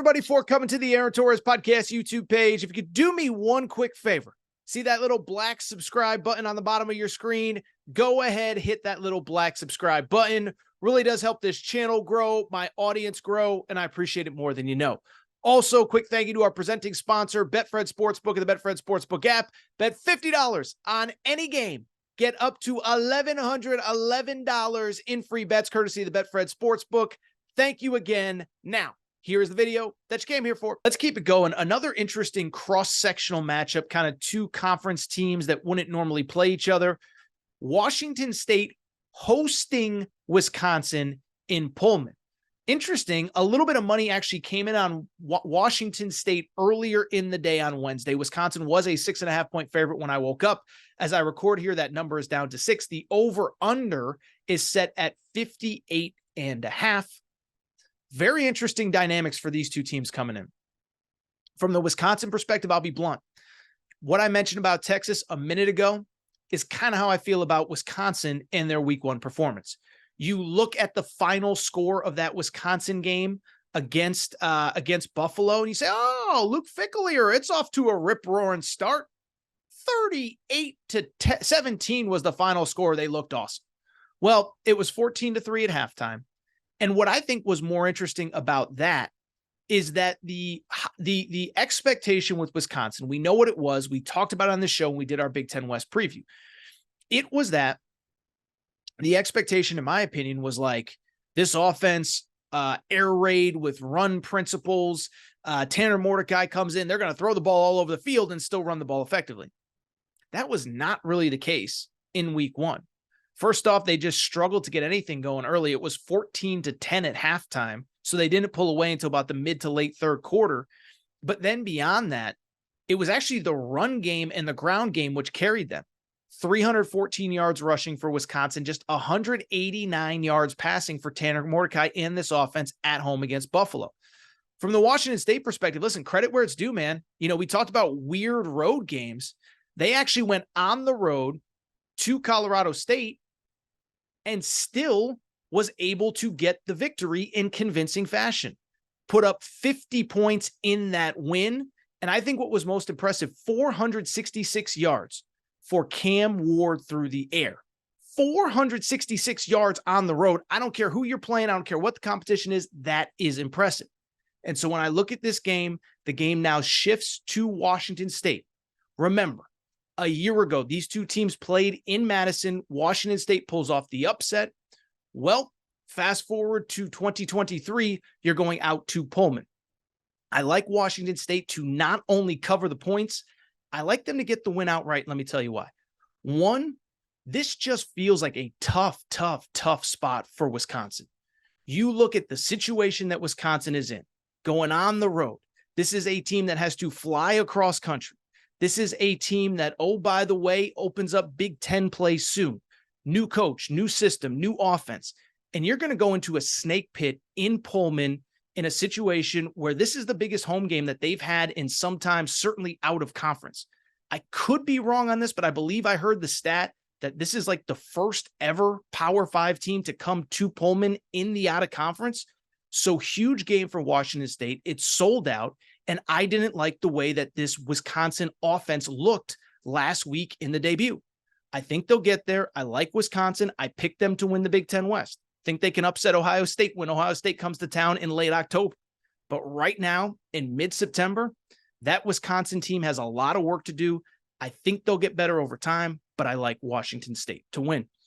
everybody, for coming to the Aaron Torres Podcast YouTube page. If you could do me one quick favor, see that little black subscribe button on the bottom of your screen? Go ahead, hit that little black subscribe button. Really does help this channel grow, my audience grow, and I appreciate it more than you know. Also, quick thank you to our presenting sponsor, Betfred Sportsbook and the Betfred Sportsbook app. Bet $50 on any game. Get up to $1,111 in free bets courtesy of the Betfred Sportsbook. Thank you again. Now, here's the video that you came here for. Let's keep it going. Another interesting cross-sectional matchup, kind of two conference teams that wouldn't normally play each other. Washington State hosting Wisconsin in Pullman. Interesting, a little bit of money actually came in on Washington State earlier in the day on Wednesday. Wisconsin was a 6.5-point favorite when I woke up. As I record here, that number is down to 6. The over-under is set at 58.5. Very interesting dynamics for these two teams coming in. From the Wisconsin perspective, I'll be blunt. What I mentioned about Texas a minute ago is kind of how I feel about Wisconsin and their week 1 performance. You look at the final score of that Wisconsin game against Buffalo, and you say, oh, Luke Ficklier, it's off to a rip-roaring start. 38-17 was the final score. They looked awesome. Well, it was 14-3 at halftime. And what I think was more interesting about that is that the expectation with Wisconsin, we know what it was. We talked about it on the show when we did our Big Ten West preview. It was that the expectation, in my opinion, was like this offense, air raid with run principles. Tanner Mordecai comes in. They're going to throw the ball all over the field and still run the ball effectively. That was not really the case in week 1. First off, they just struggled to get anything going early. It was 14-10 at halftime, so they didn't pull away until about the mid to late third quarter. But then beyond that, it was actually the run game and the ground game which carried them. 314 yards rushing for Wisconsin, just 189 yards passing for Tanner Mordecai in this offense at home against Buffalo. From the Washington State perspective, listen, credit where it's due, man. You know, we talked about weird road games. They actually went on the road to Colorado State and still was able to get the victory in convincing fashion. Put up 50 points in that win. And I think what was most impressive, 466 yards for Cam Ward through the air. 466 yards on the road. I don't care who you're playing. I don't care what the competition is. That is impressive. And so when I look at this game, the game now shifts to Washington State. Remember, a year ago, these two teams played in Madison. Washington State pulls off the upset. Well, fast forward to 2023, you're going out to Pullman. I like Washington State to not only cover the points, I like them to get the win outright. Let me tell you why. One, this just feels like a tough spot for Wisconsin. You look at the situation that Wisconsin is in, going on the road. This is a team that has to fly across country. This is a team that, oh, by the way, opens up Big Ten play soon. New coach, new system, new offense. And you're going to go into a snake pit in Pullman in a situation where this is the biggest home game that they've had in some time, certainly out of conference. I could be wrong on this, but I believe I heard the stat that this is like the first ever Power 5 team to come to Pullman in the out of conference. So huge game for Washington State. It's sold out. And I didn't like the way that this Wisconsin offense looked last week in the debut. I think they'll get there. I like Wisconsin. I picked them to win the Big Ten West. Think they can upset Ohio State when Ohio State comes to town in late October. But right now, in mid-September, that Wisconsin team has a lot of work to do. I think they'll get better over time, but I like Washington State to win.